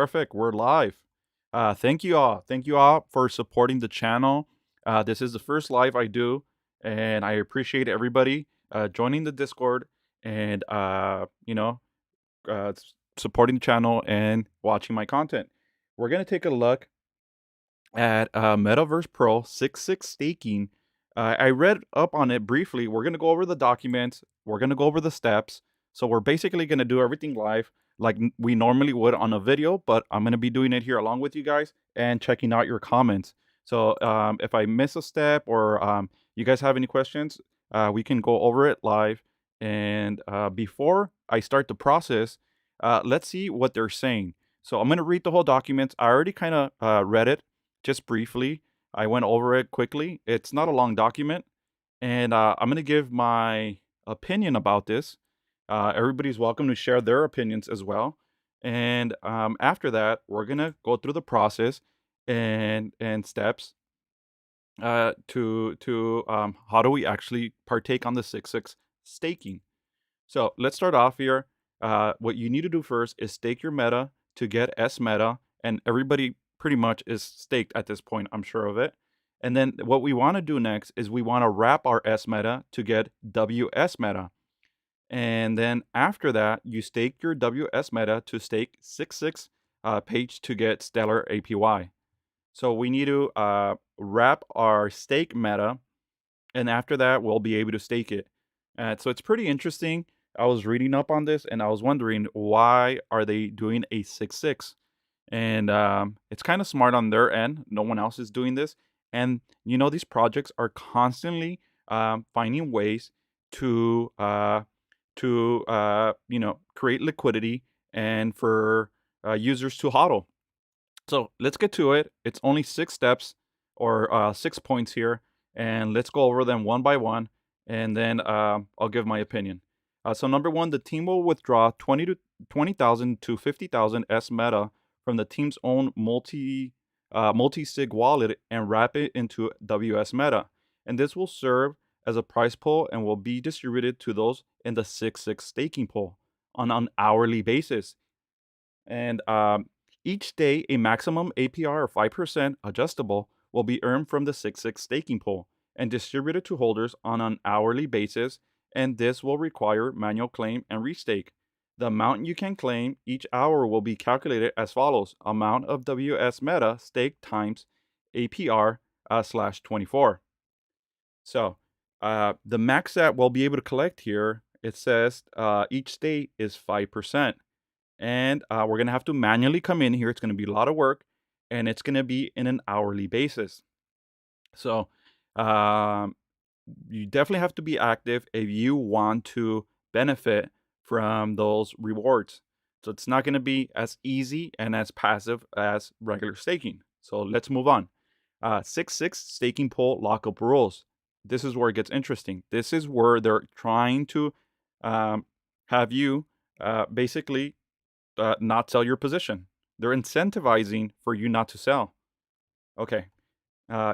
Perfect. We're live. Thank you all. Thank you all for supporting the channel. This is the first live I do, and I appreciate everybody joining the Discord and supporting the channel and watching my content. We're gonna take a look at Metaverse Pro 6.6 staking. I read up on it briefly. We're going to go over the documents, we're going to go over the steps. So, we're basically going to do everything live like we normally would on a video, but I'm going to be doing it here along with you guys and checking out your comments. So, if I miss a step or you guys have any questions, we can go over it live. And before I start the process, let's see what they're saying. So, I'm going to read the whole documents. I already kind of read it just briefly. I went over it quickly. It's not a long document, and I'm going to give my opinion about this. Everybody's welcome to share their opinions as well. And after that, we're going to go through the process and steps to how do we actually partake on the 6.6 staking. So let's start off here. What you need to do first is stake your meta to get S meta, and everybody pretty much is staked at this point, I'm sure of it. And then what we want to do next is we want to wrap our S meta to get WS meta. And then after that, you stake your WS meta to stake 6.6 page to get stellar APY. So we need to wrap our stake meta, and after that, we'll be able to stake it. So it's pretty interesting. I was reading up on this, and I was wondering why are they doing a 6.6? And it's kind of smart on their end. No one else is doing this, and these projects are constantly finding ways to create liquidity and for users to hodl. So let's get to it. It's only 6 steps or 6 points here, and let's go over them one by one, and then I'll give my opinion. So number one, the team will withdraw 20,000 to 50,000 S meta from the team's own multi-sig wallet and wrap it into WS meta, and this will serve as a price pool and will be distributed to those in the 6.6 staking pool on an hourly basis. And each day, a maximum APR of 5% adjustable will be earned from the 6.6 staking pool and distributed to holders on an hourly basis, and this will require manual claim and restake. The amount you can claim each hour will be calculated as follows: amount of WS meta staked times APR slash 24. So the max that we'll be able to collect here, it says each day is 5%. And we're going to have to manually come in here. It's going to be a lot of work, and it's going to be in an hourly basis. So um, you definitely have to be active if you want to benefit from those rewards. So it's not going to be as easy and as passive as regular staking. So let's move on. 6.6 staking pool lockup rules. This is where it gets interesting. This is where they're trying to have you basically not sell your position. They're incentivizing for you not to sell. Okay.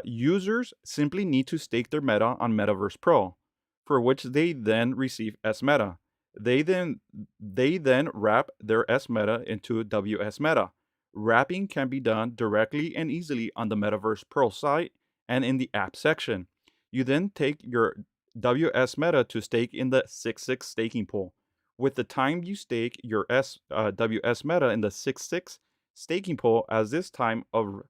Users simply need to stake their meta on Metaverse Pro, for which they then receive S meta. They then wrap their S meta into WS meta. Wrapping can be done directly and easily on the Metaverse Pro site and in the app section. You then take your WS meta to stake in the 6.6 staking pool. With the time you stake your WS meta in the 6.6 staking pool as this time of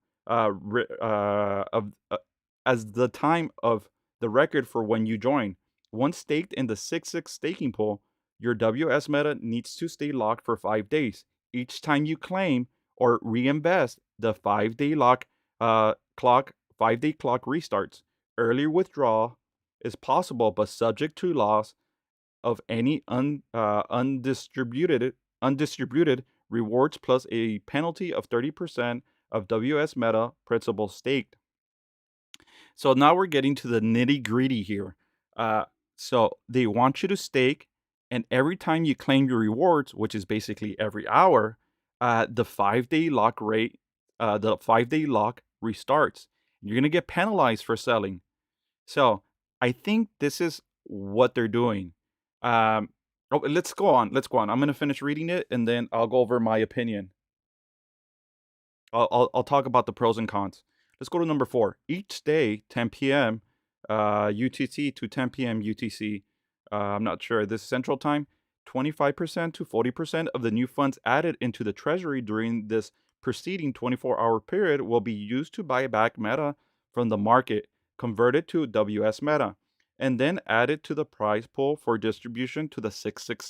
as the time of the record for when you join. Once staked in the 6.6 staking pool, your WS meta needs to stay locked for 5 days. Each time you claim or reinvest, the 5-day clock 5-day clock restarts. Early withdrawal is possible, but subject to loss of any undistributed rewards plus a penalty of 30% of WS meta principal staked. So now we're getting to the nitty gritty here. So they want you to stake, and every time you claim your rewards, which is basically every hour, the 5-day lock restarts. You're gonna get penalized for selling. So I think this is what they're doing. Let's go on. I'm gonna finish reading it, and then I'll go over my opinion. I'll talk about the pros and cons. Let's go to number 4. Each day, 10 p.m. UTC to 10 p.m. UTC. I'm not sure. This is Central Time. 25% to 40% of the new funds added into the treasury during this preceding 24-hour period will be used to buy back Meta from the market, converted to WS Meta, and then added to the prize pool for distribution to the 6/6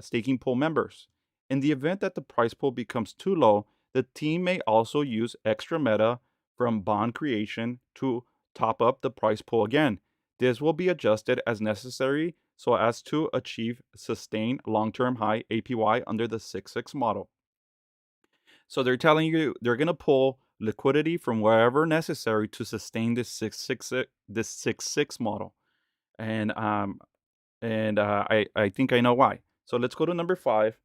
staking pool members. In the event that the price pool becomes too low, the team may also use extra meta from bond creation to top up the price pool again. This will be adjusted as necessary so as to achieve sustained long-term high APY under the 6/6 model. So they're telling you they're going to pull liquidity from wherever necessary to sustain this 6/6 model. And I think I know why. So let's go to number 5.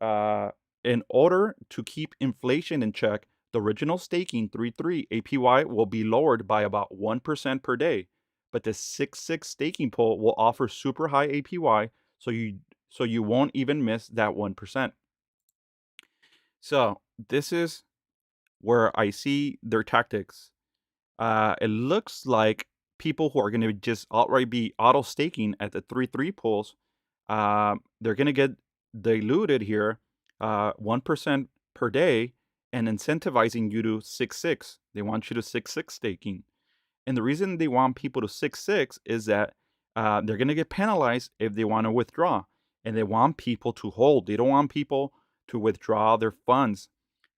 Uh, in order to keep inflation in check, the original staking 3/3 APY will be lowered by about 1% per day, but the 6/6 staking pool will offer super high APY, so you won't even miss that 1%. So this is where I see their tactics. It looks like people who are going to just outright be auto staking at the 3/3 pools, they're going to get diluted here, 1% per day, and incentivizing you to 6/6. They want you to 6/6 staking. And the reason they want people to 6/6 is that they're going to get penalized if they want to withdraw. And they want people to hold. They don't want people to withdraw their funds.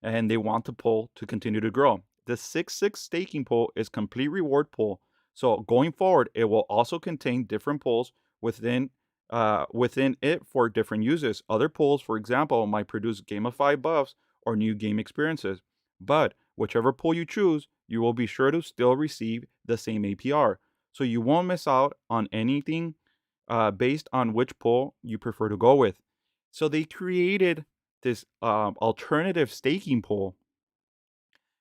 And they want the pool to continue to grow. The 6/6 staking pool is complete reward pool. So going forward, it will also contain different pools within it for different uses. Other pools, for example, might produce gamified buffs or new game experiences. But whichever pool you choose, you will be sure to still receive the same APR. So you won't miss out on anything based on which pool you prefer to go with. So they created this alternative staking pool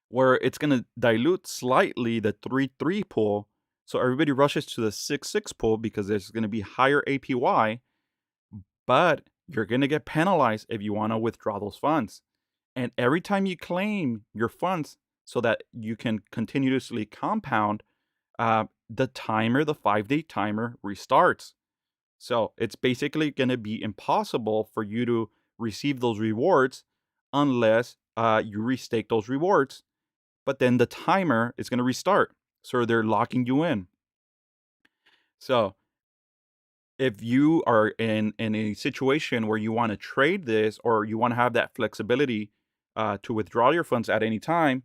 where it's going to dilute slightly the 3/3 pool. So everybody rushes to the 6/6 pool because there's going to be higher APY, but you're going to get penalized if you want to withdraw those funds. And every time you claim your funds so that you can continuously compound, the 5-day timer restarts. So it's basically going to be impossible for you to receive those rewards unless you restake those rewards. But then the timer is going to restart. So they're locking you in. So if you are in a situation where you want to trade this or you want to have that flexibility to withdraw your funds at any time,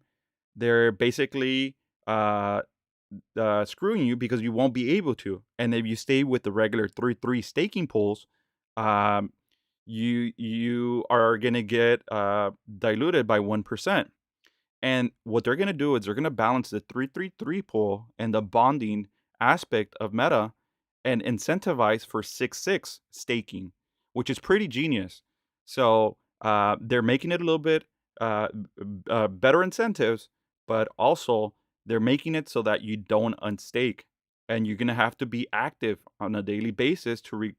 they're basically screwing you because you won't be able to. And if you stay with the regular 3/3 staking pools, um, you are going to get diluted by 1%. And what they're going to do is they're going to balance the 3/3 pool and the bonding aspect of Meta and incentivize for 6/6 staking, which is pretty genius. So they're making it a little bit better incentives, but also they're making it so that you don't unstake, and you're gonna have to be active on a daily basis to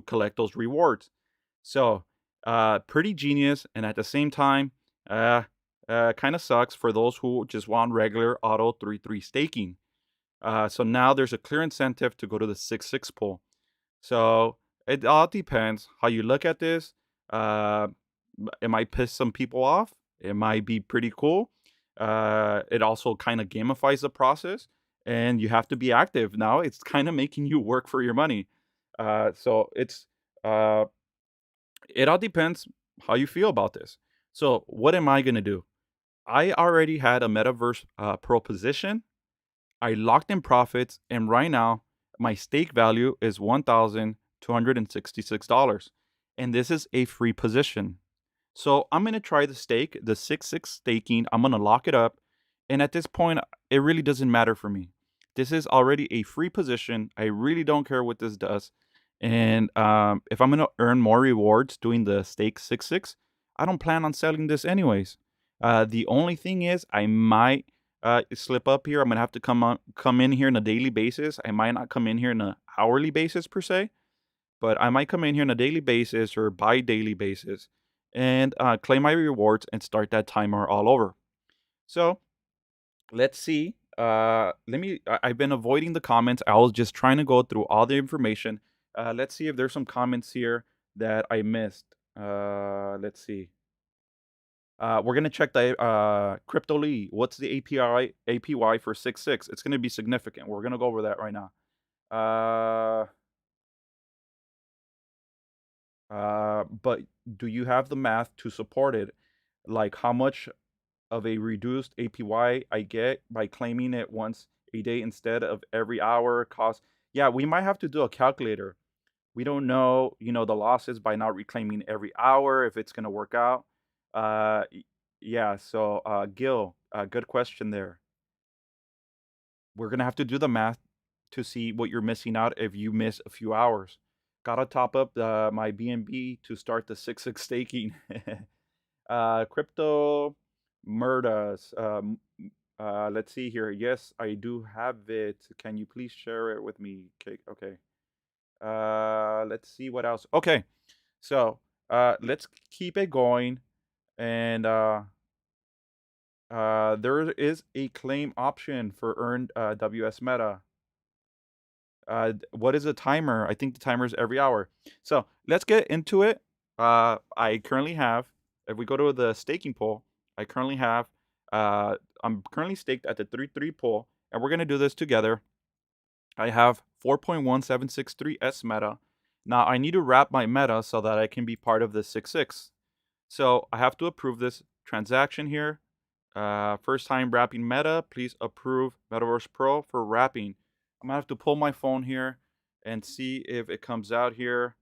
collect those rewards. So pretty genius, and at the same time, uh, kind of sucks for those who just want regular auto 3/3 staking. So now there's a clear incentive to go to the 6/6 pool. So it all depends how you look at this. Uh, it might piss some people off. It might be pretty cool. It also kind of gamifies the process, and you have to be active now. It's kind of making you work for your money. So uh, it all depends how you feel about this. So what am I gonna do? I already had a Metaverse Pro position. I locked in profits, and right now my stake value is $1,266. And this is a free position. So I'm gonna try the stake, the 6/6 staking. I'm gonna lock it up. And at this point, it really doesn't matter for me. This is already a free position. I really don't care what this does. And if I'm gonna earn more rewards doing the stake 6/6, I don't plan on selling this anyways. The only thing is I might slip up here. I'm gonna have to come in here on a daily basis. I might not come in here on a hourly basis per se, but I might come in here on a daily basis or bi-daily basis and claim my rewards and start that timer all over. So let's see. I've been avoiding the comments. I was just trying to go through all the information. Let's see if there's some comments here that I missed. Let's see. We're gonna check the Crypto Lee. What's the APY for 6.6? It's gonna be significant. We're gonna go over that right now. Uh, but do you have the math to support it? Like how much of a reduced APY I get by claiming it once a day instead of every hour cost? Yeah, we might have to do a calculator. We don't know, the losses by not reclaiming every hour if it's gonna work out. Yeah. So, Gil, good question there. We're gonna have to do the math to see what you're missing out if you miss a few hours. Gotta top up my BNB to start the 6.6 staking. Crypto Murdas. Let's see here. Yes, I do have it. Can you please share it with me? Okay. Let's see what else. Okay, so let's keep it going, and there is a claim option for earned WS Meta. What is a timer? I think the timer is every hour. So let's get into it. I currently have, if we go to the staking pool, I currently have, I'm currently staked at the 3.3 pool, and we're gonna do this together. I have 4.1763 S meta. Now I need to wrap my meta so that I can be part of the 6.6. So I have to approve this transaction here. First time wrapping meta, please approve Metaverse Pro for wrapping. I'm gonna have to pull my phone here and see if it comes out here.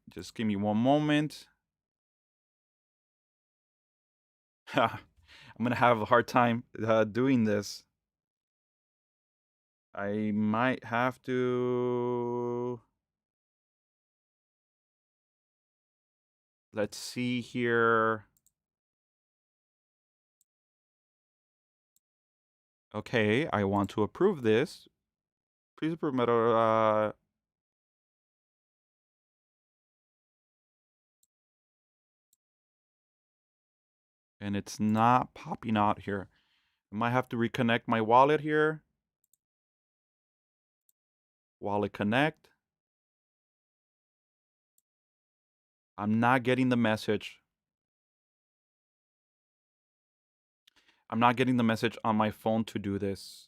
Just give me one moment. I'm gonna have a hard time doing this. I might have to. Let's see here. Okay, I want to approve this. Please approve meta. And it's not popping out here. I might have to reconnect my wallet here. Wallet connect. I'm not getting the message. I'm not getting the message on my phone to do this.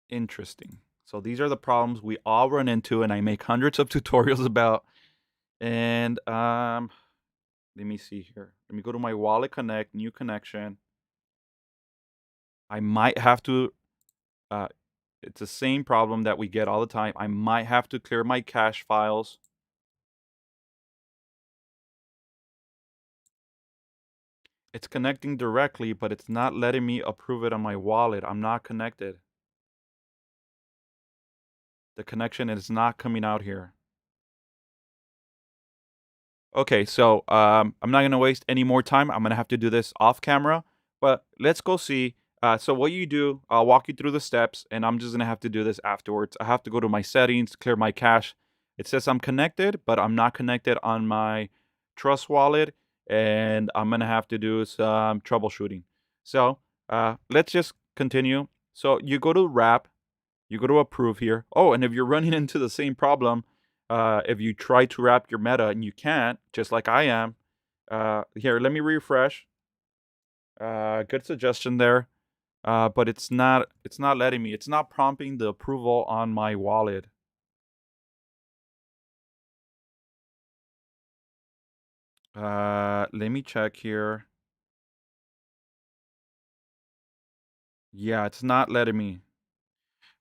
Interesting. So these are the problems we all run into, and I make hundreds of tutorials about. And let me see here. Let me go to my wallet connect, new connection. I might have to. It's the same problem that we get all the time. I might have to clear my cache files. It's connecting directly, but it's not letting me approve it on my wallet. I'm not connected. The connection is not coming out here. Okay, so I'm not gonna waste any more time. I'm gonna have to do this off camera, but let's go see. So what you do, I'll walk you through the steps, and I'm just gonna have to do this afterwards. I have to go to my settings, clear my cache. It says I'm connected, but I'm not connected on my Trust wallet, and I'm gonna have to do some troubleshooting. So let's just continue. So you go to wrap, you go to approve here. Oh, and if you're running into the same problem, if you try to wrap your meta and you can't, just like I am, here, let me refresh. Good suggestion there. But it's not letting me. It's not prompting the approval on my wallet. Let me check here. Yeah, it's not letting me.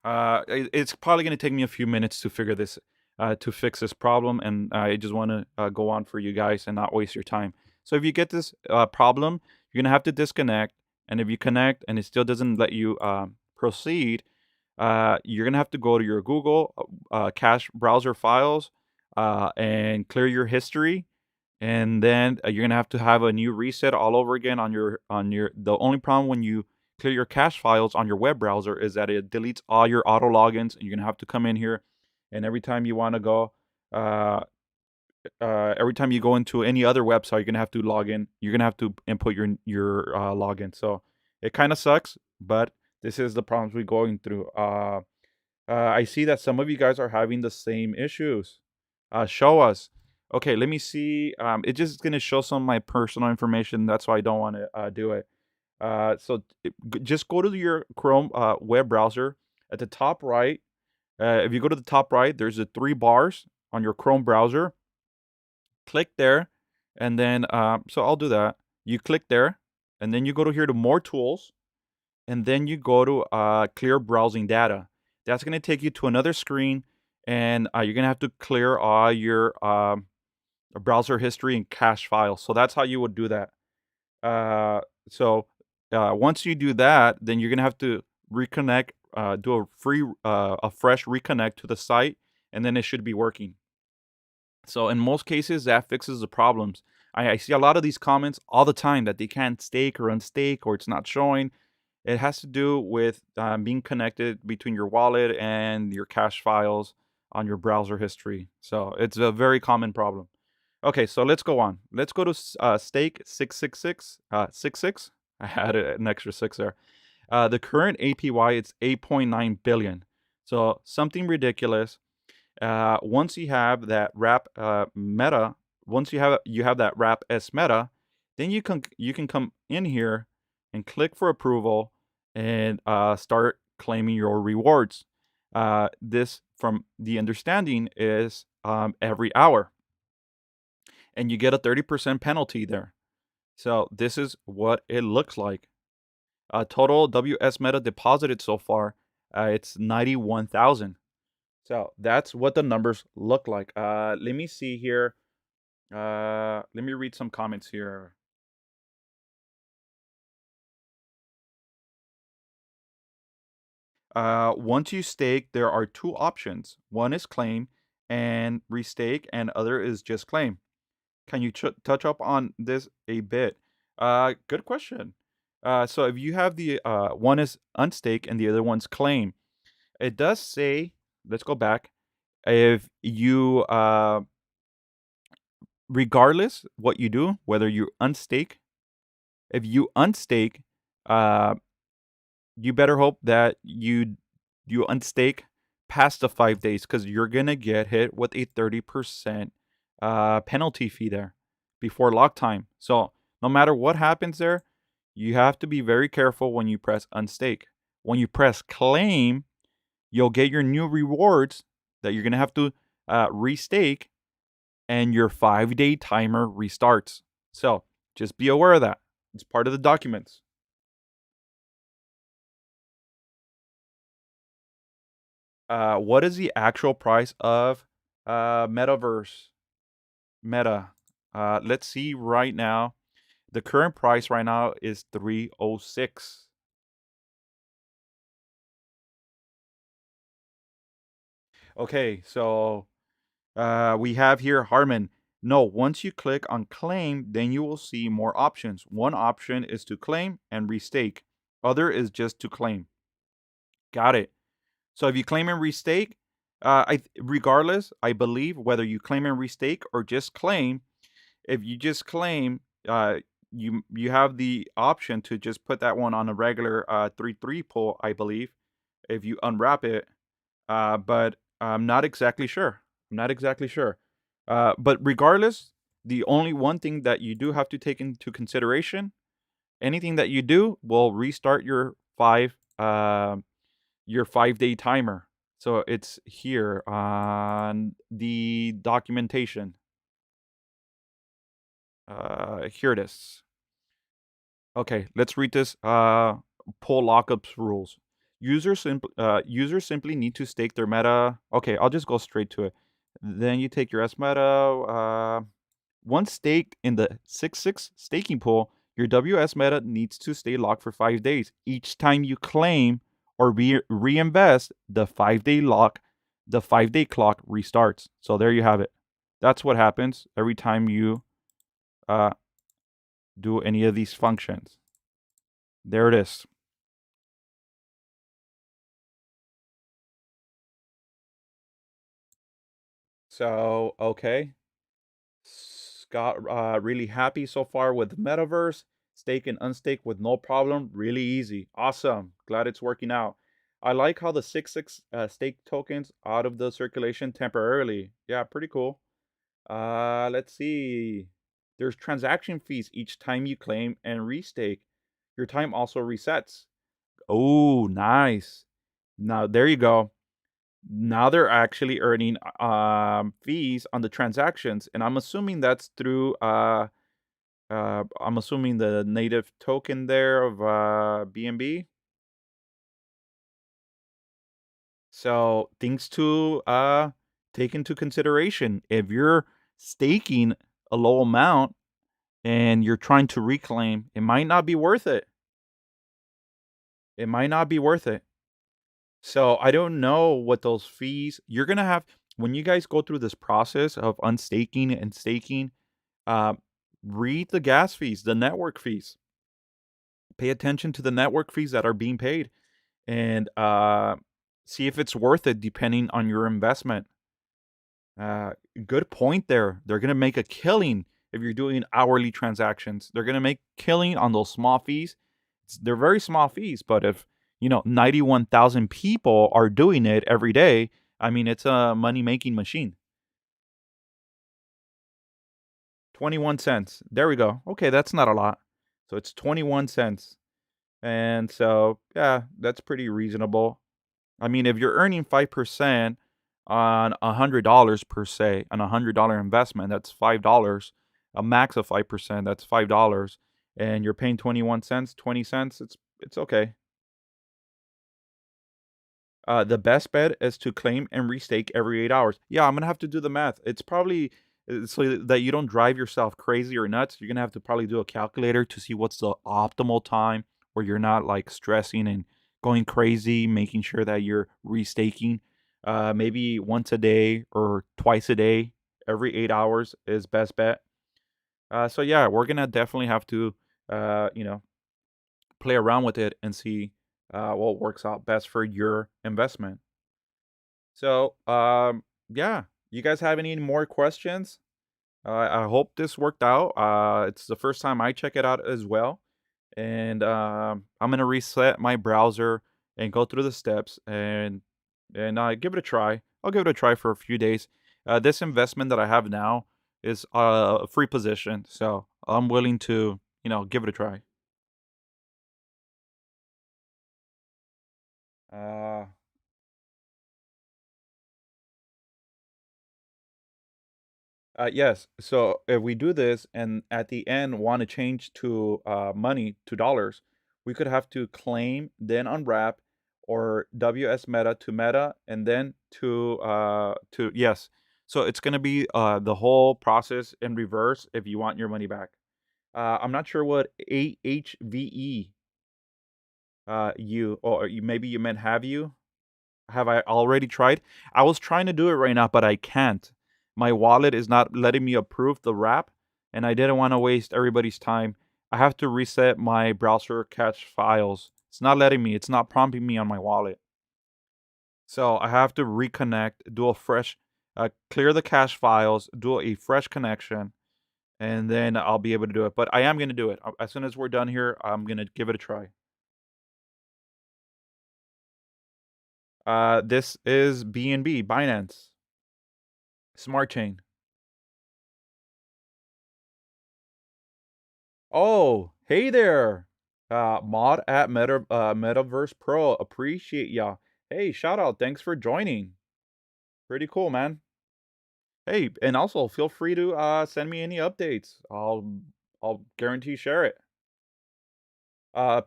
It's probably going to take me a few minutes to to fix this problem, and I just want to go on for you guys and not waste your time. So if you get this problem, you're gonna have to disconnect, and if you connect and it still doesn't let you proceed, you're gonna have to go to your Google cache browser files and clear your history. and then you're gonna have to have a new reset all over again on your. The only problem when you clear your cache files on your web browser is that it deletes all your auto logins, and you're gonna have to come in here, and every time you want to go, uh, every time you go into any other website, you're gonna have to log in. You're gonna have to input your login. So it kind of sucks, but this is the problems we're going through. I see that some of you guys are having the same issues. Show us. Okay, let me see. It's just gonna show some of my personal information. That's why I don't want to do it. Just go to your Chrome web browser. At the top right, if you go to the top right, there's the three bars on your Chrome browser. Click there, and then so I'll do that. You click there, and then you go to here to more tools, and then you go to clear browsing data. That's going to take you to another screen, and you're going to have to clear all your browser history and cache files. So that's how you would do that. Once you do that, then you're going to have to reconnect, do a fresh reconnect to the site, and then it should be working. So in most cases, that fixes the problems. I see a lot of these comments all the time that they can't stake or unstake or it's not showing. It has to do with being connected between your wallet and your cache files on your browser history. So it's a very common problem. Okay, so let's go on. Let's go to stake 666. I had an extra 6 there. The current APY is 8.9 billion. So something ridiculous. Once you have that wrap meta, once you have that wrap S meta, then you can come in here and click for approval and start claiming your rewards. This, from the understanding, is every hour, and you get a 30% penalty there. So this is what it looks like. Total WS meta deposited so far, it's 91,000. So that's what the numbers look like. Let me see here. Let me read some comments here. Once you stake, there are two options. One is claim and restake, and other is just claim. Can you touch up on this a bit? Good question. So if you have the one is unstake and the other one's claim, it does say. Let's go back. If you regardless what you do, whether you unstake, if you unstake, uh, you better hope that you unstake past the 5 days, because you're gonna get hit with a 30% penalty fee there before lock time. So no matter what happens there, you have to be very careful when you press unstake. When you press claim, you'll get your new rewards that you're gonna have to restake, and your 5-day timer restarts. So just be aware of that. It's part of the documents. What is the actual price of Metaverse Meta? Let's see right now. The current price right now is 306. Okay, so we have here Harmon. No, once you click on claim, then you will see more options. One option is to claim and restake. Other is just to claim. Got it. So if you claim and restake, regardless, I believe whether you claim and restake or just claim, if you just claim, you have the option to just put that one on a regular 3-3 pull, I believe, if you unwrap it. But I'm not exactly sure. I'm not exactly sure. But regardless, the only one thing that you do have to take into consideration, anything that you do will restart your 5-day timer. So it's here on the documentation. Here it is. Okay, let's read this. Pull lockups rules. Users simply need to stake their meta. Okay, I'll just go straight to it. Then you take your S meta. Once staked in the 6-6 staking pool, your WS meta needs to stay locked for 5 days. Each time you claim or reinvest, the 5-day clock restarts. So there you have it. That's what happens every time you uh, do any of these functions. There it is. So, okay. Scott, really happy so far with Metaverse. Stake and unstake with no problem. Really easy. Awesome. Glad it's working out. I like how the 6 stake tokens out of the circulation temporarily. Yeah, pretty cool. Let's see. There's transaction fees each time you claim and restake. Your time also resets. Oh, nice. Now there you go. Now they're actually earning fees on the transactions, and I'm assuming that's through I'm assuming the native token there of BNB. So things to take into consideration. If you're staking a low amount and you're trying to reclaim, it might not be worth it. It might not be worth it. So I don't know what those fees you're gonna have when you guys go through this process of unstaking and staking. Uh, Read the gas fees, the network fees. Pay attention to the network fees that are being paid, and see if it's worth it depending on your investment. Uh, Good point there. They're gonna make a killing if you're doing hourly transactions. They're gonna make killing on those small fees. They're very small fees, but if 91,000 people are doing it every day, I mean it's a money making machine. 21 cents. There we go. Okay, that's not a lot. So it's 21 cents. And so, yeah, that's pretty reasonable. I mean, if you're earning 5% on $100 per se, on $100 investment, that's $5. A max of 5%, that's $5. And you're paying 21 cents, 20 cents, it's okay. The best bet is to claim and restake every 8 hours. Yeah, I'm gonna have to do the math. It's probably so that you don't drive yourself crazy or nuts. You're gonna have to probably do a calculator to see what's the optimal time where you're not like stressing and going crazy, making sure that you're restaking. Maybe once a day or twice a day, every 8 hours is best bet. So yeah, we're gonna definitely have to, uh, you know, play around with it and see what works out best for your investment. So, yeah, you guys have any more questions? I hope this worked out. It's the first time I check it out as well, and I'm gonna reset my browser and go through the steps and give it a try. I'll give it a try for a few days. This investment that I have now is a free position, so I'm willing to give it a try. Uh, yes. So if we do this and at the end want to change to money to dollars, we could have to claim, then unwrap, or WS Meta to Meta, and then to yes. So it's gonna be the whole process in reverse if you want your money back. I'm not sure what AHVE you or maybe you meant have you. Have I already tried? I was trying to do it right now, but I can't. My wallet is not letting me approve the wrap, and I didn't want to waste everybody's time. I have to reset my browser cache files. It's not letting me, it's not prompting me on my wallet. So I have to reconnect, do a fresh, clear the cache files, do a fresh connection, and then I'll be able to do it. But I am going to do it. As soon as we're done here, I'm going to give it a try. This is BNB, Binance, Smart Chain. Oh, hey there. Mod at Metaverse Pro. Appreciate ya. Hey, shout out. Thanks for joining. Pretty cool, man. Hey, and also feel free to send me any updates. I'll guarantee share it.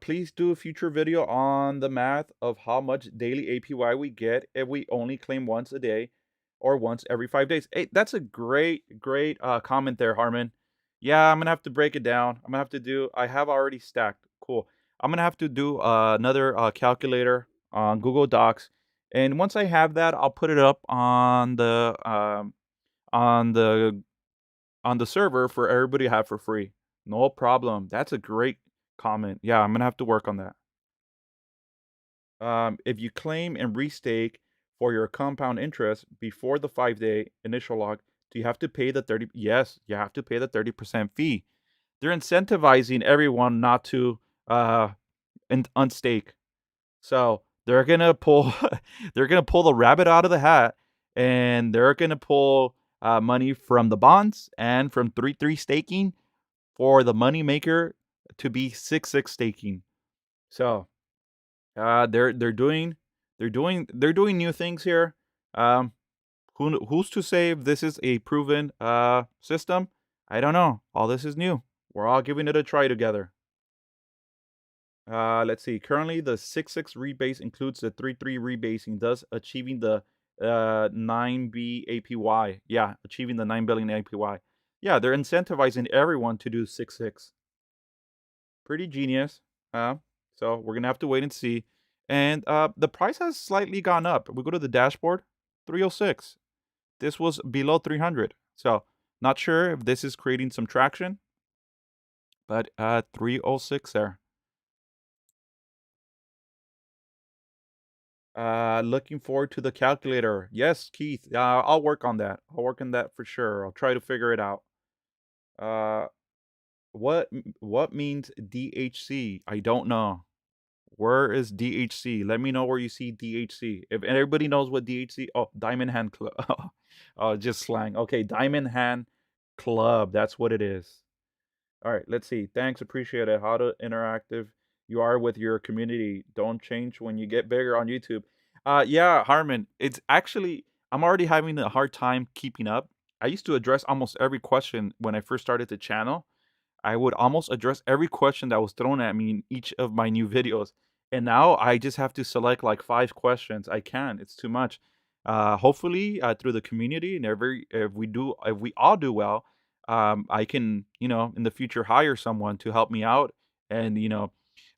Please do a future video on the math of how much daily APY we get if we only claim once a day or once every 5 days. Hey, that's a great comment there, Harmon. Yeah, I'm gonna have to break it down. I'm gonna have to do. I have already stacked. Cool. I'm gonna have to do another calculator on Google Docs, and once I have that, I'll put it up on the on the server for everybody to have for free. No problem. That's a great comment. Yeah, I'm gonna have to work on that. If you claim and restake for your compound interest before the 5-day initial lock, do you have to pay the 30? Yes, you have to pay the 30% fee. They're incentivizing everyone not to uh unstake. So they're gonna pull they're gonna pull the rabbit out of the hat, and they're gonna pull money from the bonds and from 3-3 staking for the money maker to be 6-6 staking. So they're doing new things here. Um, who's to say if this is a proven system? I don't know. All this is new. We're all giving it a try together. Let's see. Currently, the 6-6 rebase includes the 3-3 rebasing, thus achieving the 9B APY. Yeah, achieving the 9 billion APY. Yeah, they're incentivizing everyone to do 6-6. Pretty genius. So we're gonna have to wait and see. And the price has slightly gone up. We go to the dashboard, 306. This was below 300. So not sure if this is creating some traction, but 306 there. Looking forward to the calculator. Yes, Keith. I'll work on that. I'll work on that for sure. I'll try to figure it out. Uh, what means DHC? I don't know. Where is DHC? Let me know where you see DHC. If everybody knows what DHC, oh, Diamond Hand Club. Oh, just slang. Okay, Diamond Hand Club. That's what it is. All right, let's see. Thanks, appreciate it. How to interactive you are with your community. Don't change when you get bigger on YouTube. Yeah, Harmon. It's actually I'm already having a hard time keeping up. I used to address almost every question when I first started the channel. I would almost address every question that was thrown at me in each of my new videos. And now I just have to select like 5 questions. I can't. It's too much. Hopefully, through the community and if we all do well, I can, in the future hire someone to help me out. And,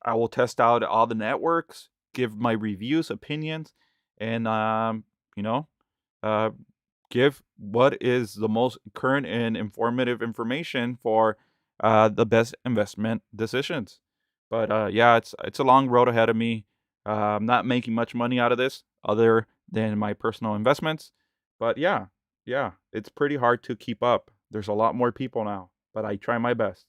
I will test out all the networks, give my reviews, opinions, and, you know, uh, give what is the most current and informative information for the best investment decisions. But yeah, it's a long road ahead of me. I'm not making much money out of this other than my personal investments. But yeah, it's pretty hard to keep up. There's a lot more people now, but I try my best.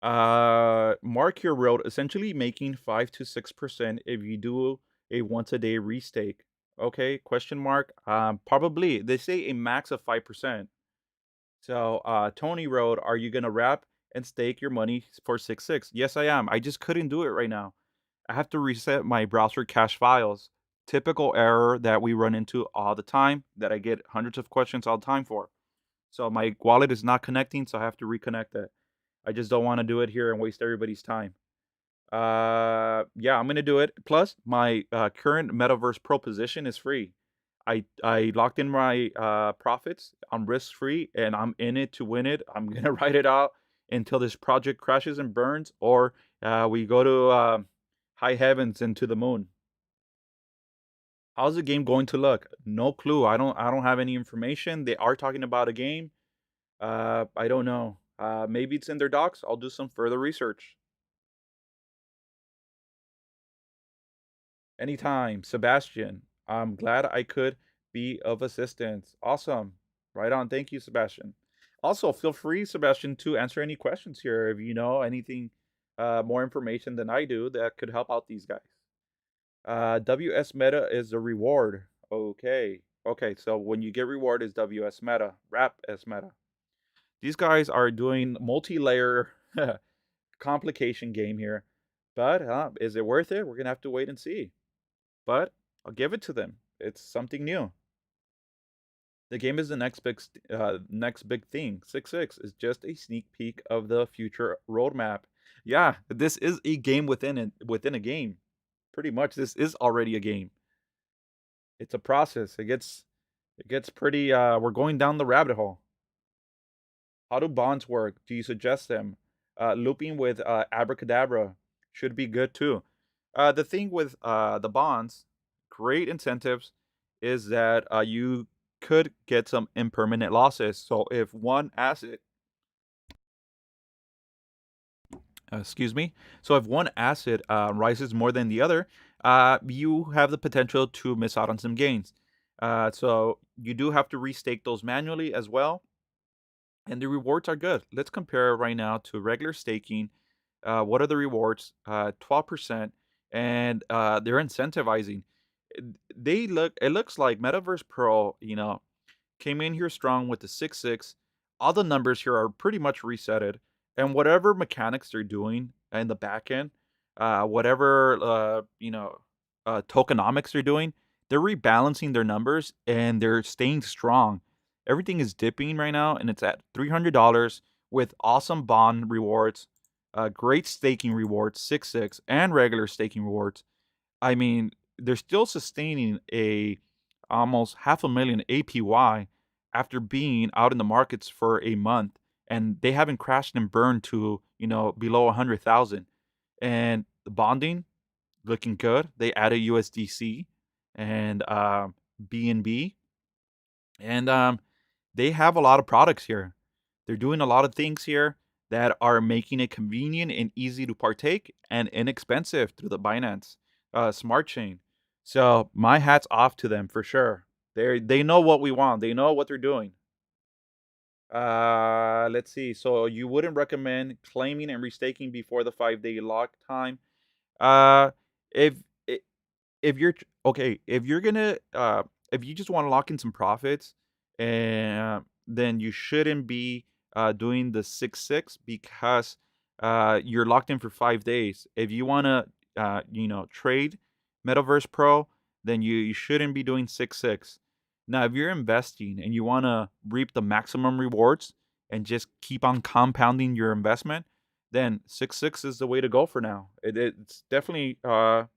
Mark your road, essentially making 5 to 6% if you do a once a day restake. Okay, question mark. Probably they say a max of 5%. So, Tony Road, are you gonna wrap and stake your money for 6-6? Yes, I am. I just couldn't do it right now. I have to reset my browser cache files. Typical error that we run into all the time, that I get hundreds of questions all the time for. So my wallet is not connecting, so I have to reconnect it. I just don't want to do it here and waste everybody's time. Yeah, I'm gonna do it. Plus, my current Metaverse Pro position is free. I locked in my profits. I'm risk free, and I'm in it to win it. I'm gonna ride it out until this project crashes and burns, or we go to high heavens and to the moon. How's the game going to look? No clue. I don't have any information. They are talking about a game. I don't know. Maybe it's in their docs. I'll do some further research. Anytime, Sebastian. I'm glad I could be of assistance. Awesome. Right on. Thank you, Sebastian. Also, feel free, Sebastian, to answer any questions here if you know anything more information than I do that could help out these guys. WS Meta is the reward. Okay. Okay, so when you get reward is WS Meta, Wrap S Meta. These guys are doing multi-layer complication game here. But is it worth it? We're going to have to wait and see. But I'll give it to them. It's something new. The game is the next big thing. 6-6 is just a sneak peek of the future roadmap. Yeah, this is a game within a game. Pretty much, this is already a game. It's a process. It gets pretty. We're going down the rabbit hole. How do bonds work? Do you suggest them? Looping with Abracadabra should be good too. The thing with the bonds, great incentives is that you could get some impermanent losses. So if one asset, excuse me, so if one asset rises more than the other, you have the potential to miss out on some gains. So you do have to restake those manually as well, and the rewards are good. Let's compare right now to regular staking. What are the rewards? 12%, and they're incentivizing. They look. It looks like Metaverse Pro, came in here strong with the 6-6. All the numbers here are pretty much resetted, and whatever mechanics they're doing in the back end, whatever tokenomics they're doing, they're rebalancing their numbers and they're staying strong. Everything is dipping right now, and it's at $300 with awesome bond rewards, great staking rewards, 6-6, and regular staking rewards. I mean, they're still sustaining a almost half a million APY after being out in the markets for a month, and they haven't crashed and burned to below 100,000. And the bonding looking good. They added USDC and BNB, and they have a lot of products here. They're doing a lot of things here that are making it convenient and easy to partake and inexpensive through the Binance Smart Chain. So my hat's off to them for sure. They know what we want. They know what they're doing. Let's see. So you wouldn't recommend claiming and restaking before the 5-day lock time. Uh, if i- if you're okay, if you just want to lock in some profits, and then you shouldn't be doing the 6-6 because you're locked in for 5 days. If you want to trade Metaverse Pro, then you shouldn't be doing 6-6. Now, if you're investing and you want to reap the maximum rewards and just keep on compounding your investment, then 6-6 is the way to go for now. It's definitely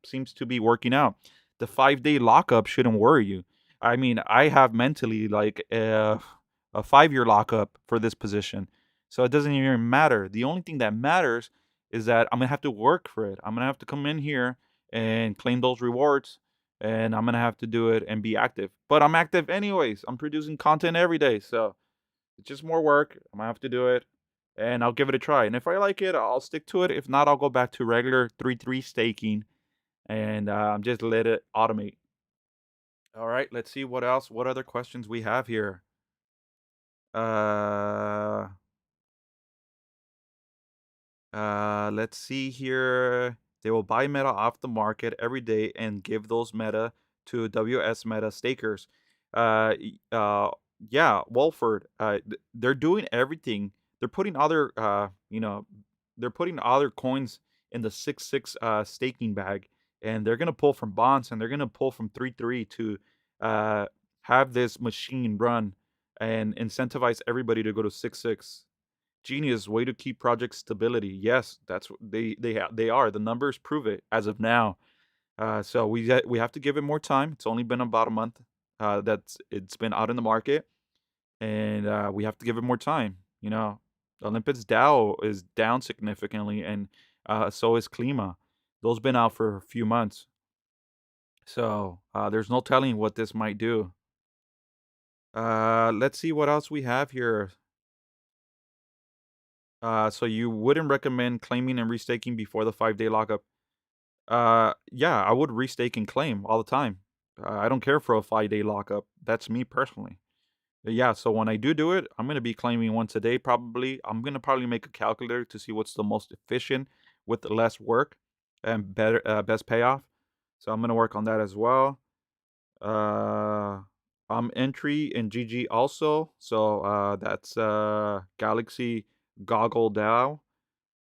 seems to be working out. The 5-day lockup shouldn't worry you. I mean, I have mentally like a 5-year lockup for this position, so it doesn't even matter. The only thing that matters is that I'm gonna have to work for it. I'm gonna have to come in here and claim those rewards, and I'm gonna have to do it and be active. But I'm active anyways. I'm producing content every day, so it's just more work. I'm gonna have to do it, and I'll give it a try. And if I like it, I'll stick to it. If not, I'll go back to regular 3-3 staking and just let it automate. All right, let's see what else. What other questions we have here? Uh, let's see here. They will buy Meta off the market every day and give those Meta to WS Meta stakers. Yeah, Wolford. They're doing everything. They're putting other, they're putting other coins in the 6-6 staking bag, and they're gonna pull from bonds and they're gonna pull from 3-3 to uh have this machine run and incentivize everybody to go to 6-6. Genius way to keep project stability. Yes, that's what they are. The numbers prove it as of now. So we have to give it more time. It's only been about a month. That's it's been out in the market, and we have to give it more time. Olympus Dow is down significantly, and so is Klima. Those been out for a few months, so there's no telling what this might do. Let's see what else we have here. So you wouldn't recommend claiming and restaking before the 5-day lockup? Yeah, I would restake and claim all the time. I don't care for a 5-day lockup. That's me personally. Yeah, so when I do it, I'm gonna be claiming once a day probably. I'm gonna probably make a calculator to see what's the most efficient with less work and better best payoff. So I'm gonna work on that as well. Uh, I'm entry in GG also. So that's Galaxy Goggle Dow.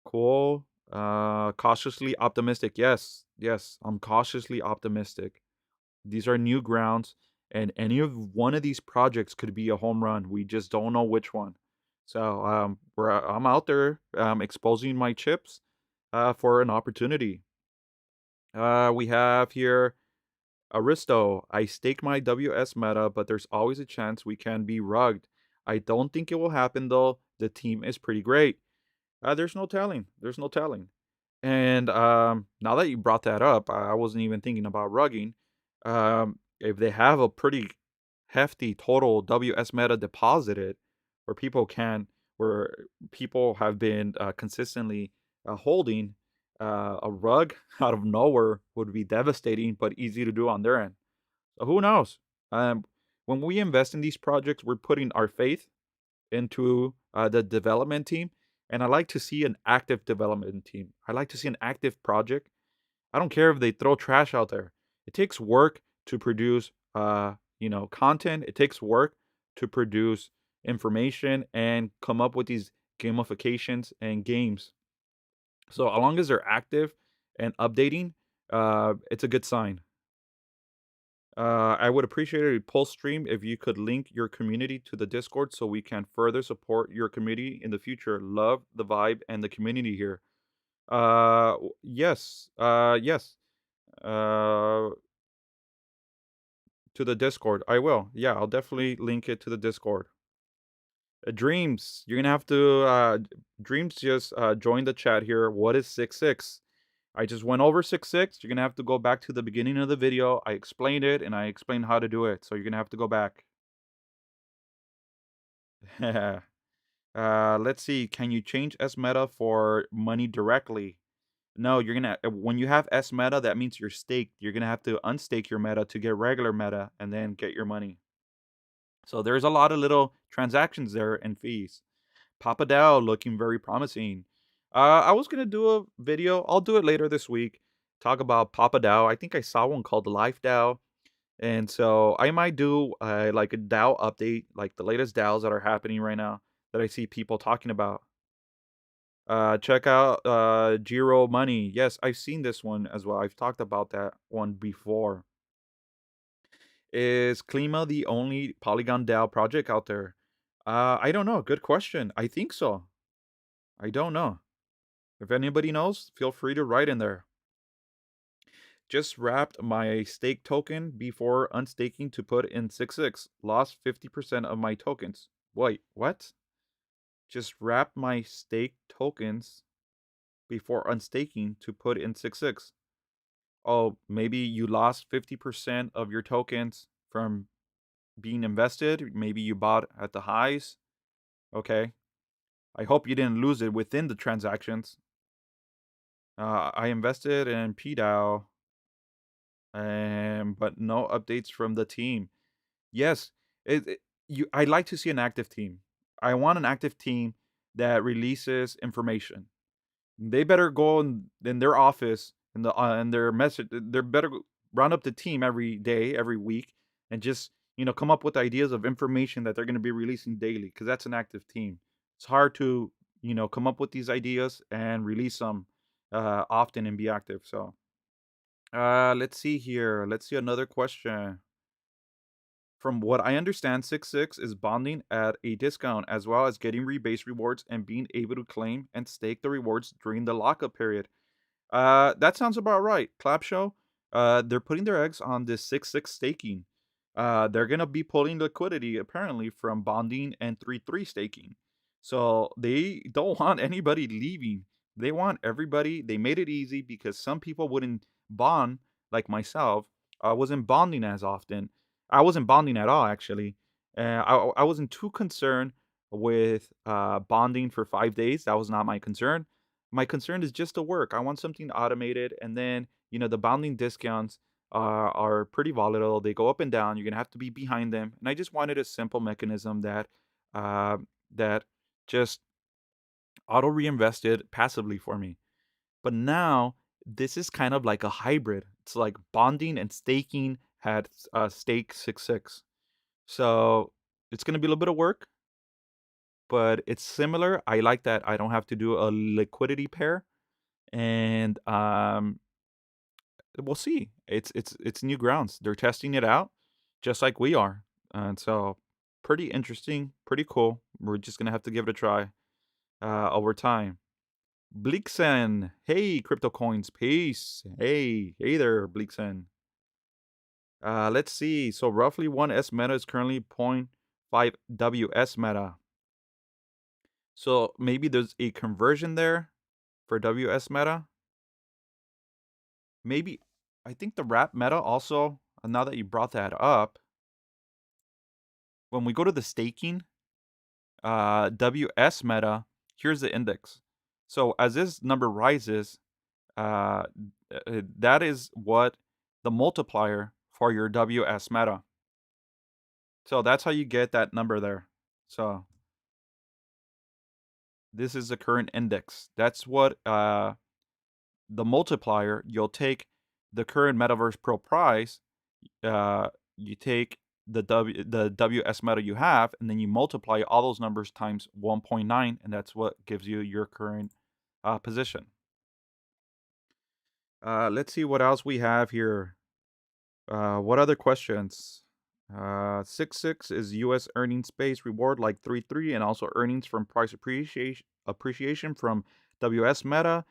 Cool. Cautiously optimistic. Yes, yes, I'm cautiously optimistic. These are new grounds, and any of one of these projects could be a home run. We just don't know which one. So I'm out there exposing my chips for an opportunity. We have here Aristo. I stake my WS meta, but there's always a chance we can be rugged. I don't think it will happen though. The team is pretty great. There's no telling. There's no telling. And now that you brought that up, I wasn't even thinking about rugging. If they have a pretty hefty total WS Meta deposited, where where people have been consistently holding, a rug out of nowhere would be devastating, but easy to do on their end. So who knows? Um, when we invest in these projects, we're putting our faith into the development team, and I like to see an active development team. I like to see an active project. I don't care if they throw trash out there. It takes work to produce, content. It takes work to produce information and come up with these gamifications and games. So as long as they're active and updating, it's a good sign. I would appreciate a post stream if you could link your community to the Discord so we can further support your community in the future. Love the vibe and the community here. Yes. Yes. Uh, to the Discord. I will. Yeah, I'll definitely link it to the Discord. Dreams, you're gonna have to Dreams just join the chat here. What is 6-6? I just went over 6-6. You're gonna have to go back to the beginning of the video. I explained it and I explained how to do it. So you're gonna have to go back. Let's see. Can you change S meta for money directly? No, you're gonna when you have S meta, that means you're staked. You're gonna have to unstake your meta to get regular meta and then get your money. So there's a lot of little transactions there and fees. Papa Dow looking very promising. I was gonna do a video. I'll do it later this week. Talk about Papa Dow. I think I saw one called Life Dow, and so I might do like a Dow update, like the latest Dows that are happening right now that I see people talking about. Check out Giro Money. Yes, I've seen this one as well. I've talked about that one before. Is Klima the only Polygon DAO project out there? I don't know. Good question. I think so. I don't know. If anybody knows, feel free to write in there. Just wrapped my stake token before unstaking to put in 6-6. Lost 50% of my tokens. Wait, what? Just wrapped my stake tokens before unstaking to put in 6-6. Oh, maybe you lost 50% of your tokens from being invested. Maybe you bought at the highs. Okay. I hope you didn't lose it within the transactions. I invested in PDAO, but no updates from the team. Yes, I like to see an active team. I want an active team that releases information. They better go in their office in their message. They better round up the team every day, every week, and just come up with ideas of information that they're going to be releasing daily. Because that's an active team. It's hard to come up with these ideas and release them often and be active. So let's see here. Let's see another question. From what I understand, 6-6 is bonding at a discount as well as getting rebase rewards and being able to claim and stake the rewards during the lockup period. That sounds about right. Clap show. They're putting their eggs on this 6-6 staking. They're gonna be pulling liquidity apparently from bonding and 3-3 staking. So they don't want anybody leaving. They want everybody. They made it easy because some people wouldn't bond like myself. I wasn't bonding as often. I wasn't bonding at all actually. I wasn't too concerned with bonding for 5 days. That was not my concern. My concern is just the work. I want something automated, and then the bounding discounts are pretty volatile. They go up and down. You're gonna have to be behind them, and I just wanted a simple mechanism uh, that just auto reinvested passively for me. But now this is kind of like a hybrid. It's like bonding and staking had stake 6-6. So it's gonna be a little bit of work, but it's similar. I like that I don't have to do a liquidity pair and we'll see. It's new grounds. They're testing it out, just like we are, and so pretty interesting, pretty cool. We're just gonna have to give it a try over time. Bleaksen, hey crypto coins, peace. Hey there, Bleaksen. Let's see. So roughly one S meta is currently 0.5 WS meta. So maybe there's a conversion there for WS meta. Maybe I think the wrap meta also, now that you brought that up, when we go to the staking, WS meta, here's the index. So as this number rises, uh, that is what the multiplier for your WS meta. So that's how you get that number there. So this is the current index. That's what the multiplier. You'll take the current Metaverse Pro price. You take the WS meta you have, and then you multiply all those numbers times 1.9, and that's what gives you your current position. Let's see what else we have here. What other questions? 6.6 is U.S. earnings base reward like 3.3, and also earnings from price appreciation from WS Meta.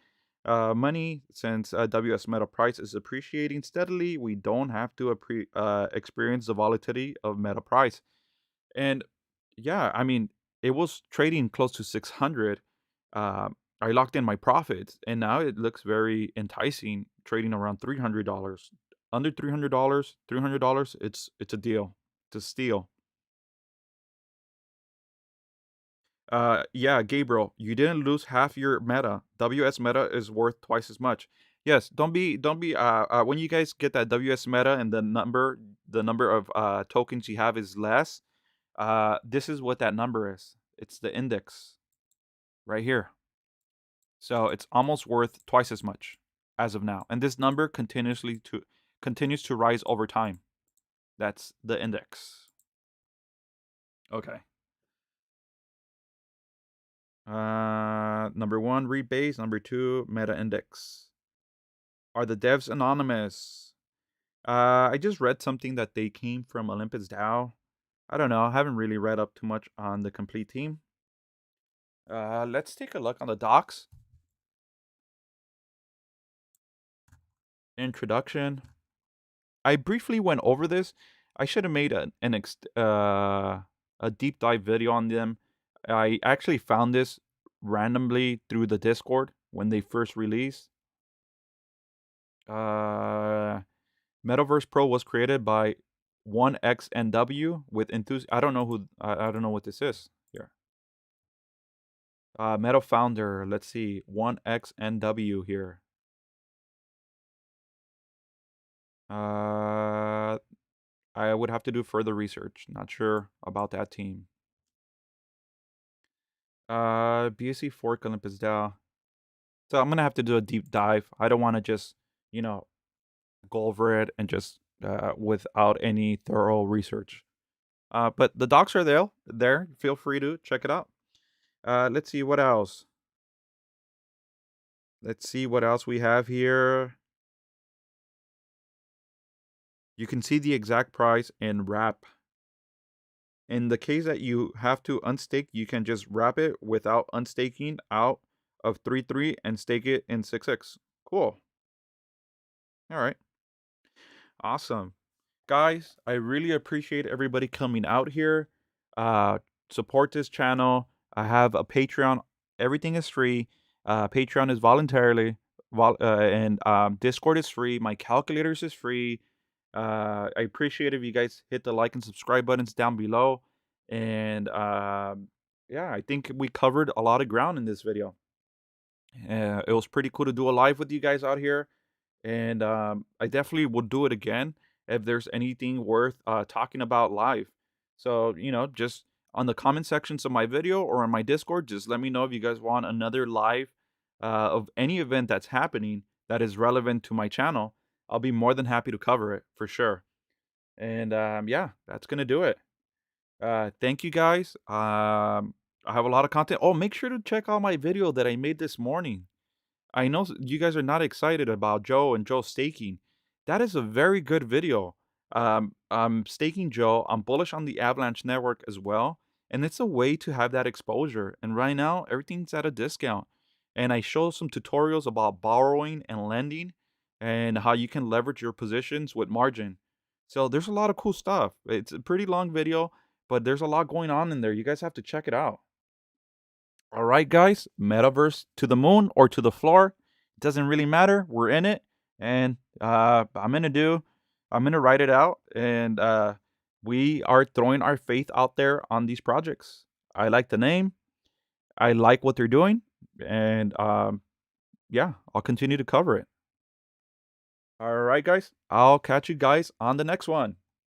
Money, since WS Meta price is appreciating steadily, we don't have to experience the volatility of Meta price. And yeah, I mean, it was trading close to 600. Uh, I locked in my profits, and now it looks very enticing, trading around $300. Under $300, it's a deal. It's a steal. Yeah, Gabriel, you didn't lose half your meta. WS meta is worth twice as much. Yes, don't be when you guys get that WS meta and the number of tokens you have is less, this is what that number is. It's the index right here. So it's almost worth twice as much as of now. And this number continues to rise over time. That's the index. Okay. Number one, rebase. Number two, meta index. Are the devs anonymous? I just read something that they came from Olympus DAO. I don't know. I haven't really read up too much on the complete team. Let's take a look on the docs. Introduction. I briefly went over this. I should have made a deep dive video on them. I actually found this randomly through the Discord when they first released. Metaverse Pro was created by 1XNW with enthusiasm. I don't know what this is here. Meta founder. Let's see. 1XNW here. I would have to do further research. Not sure about that team. BSC Fork Olympus DAO. So I'm gonna have to do a deep dive. I don't want to just, you know, go over it and just without any thorough research. But the docs are there. There, feel free to check it out. Let's see what else. Let's see what else we have here. You can see the exact price in wrap. In the case that you have to unstake, you can just wrap it without unstaking out of 3.3 and stake it in 6.6. Cool. All right. Awesome. Guys, I really appreciate everybody coming out here. Uh, Support this channel. I have a Patreon. Everything is free. Patreon is voluntarily, and Discord is free. My calculators is free. I appreciate if you guys hit the like and subscribe buttons down below. And yeah, I think we covered a lot of ground in this video. It was pretty cool to do a live with you guys out here. And I definitely will do it again if there's anything worth talking about live. So, just on the comment sections of my video or on my Discord, just let me know if you guys want another live of any event that's happening that is relevant to my channel. I'll be more than happy to cover it for sure. And yeah, that's going to do it. Thank you guys. I have a lot of content. Oh, make sure to check out my video that I made this morning. I know you guys are not excited about Joe and Joe staking. That is a very good video. I'm staking Joe. I'm bullish on the Avalanche network as well. And it's a way to have that exposure. And right now, everything's at a discount. And I show some tutorials about borrowing and lending and how you can leverage your positions with margin. So there's a lot of cool stuff. It's a pretty long video, but there's a lot going on in there. You guys have to check it out. All right, guys, Metaverse to the moon or to the floor. It doesn't really matter. We're in it. And I'm going to write it out. And we are throwing our faith out there on these projects. I like the name. I like what they're doing, and yeah, I'll continue to cover it. All right, guys. I'll catch you guys on the next one.